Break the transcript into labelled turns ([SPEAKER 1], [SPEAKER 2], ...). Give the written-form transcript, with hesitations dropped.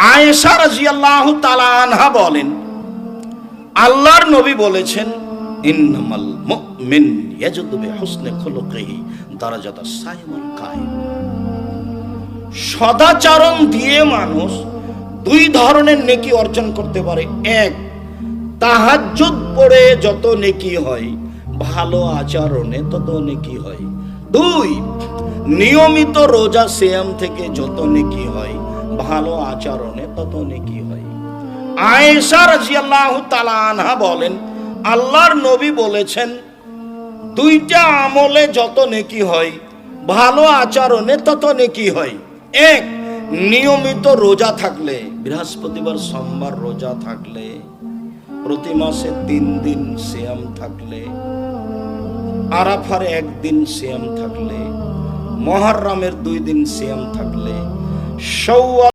[SPEAKER 1] আয়েশা রাদিয়াল্লাহু তাআলা আনহা বলেন, আল্লাহর নবী বলেছেন, ইন্নামাল মুমিন ইয়াজুদু বিহুসনি খুলুকিহি দারাজাতাস সাইমুল কায়েম। সদাচরণ দিয়ে মানুষ দুই ধরনের নেকি অর্জন করতে পারে। এক, তাহাজ্জুদ পড়ে যত নেকি হয়, ভালো আচরণে তত নেকি হয়। দুই, নিয়মিত রোজা সিয়াম থেকে যত নেকি হয়, ভালো আচরণে তত নেকি হয়। আয়েশা রাদিয়াল্লাহু তাআলা আনহা বলেন, আল্লাহর নবী বলেছেন, দুইটা আমলে যত নেকি হয়, ভালো আচরণে তত নেকি হয়। এক, নিয়মিত রোজা থাকলে, বৃহস্পতিবার সোমবার রোজা থাকলে, প্রতি মাসে 3 দিন সিয়াম থাকলে, আরাফার 1 দিন সিয়াম থাকলে, মুহররমের 2 দিন সিয়াম থাকলে, শাওয়াল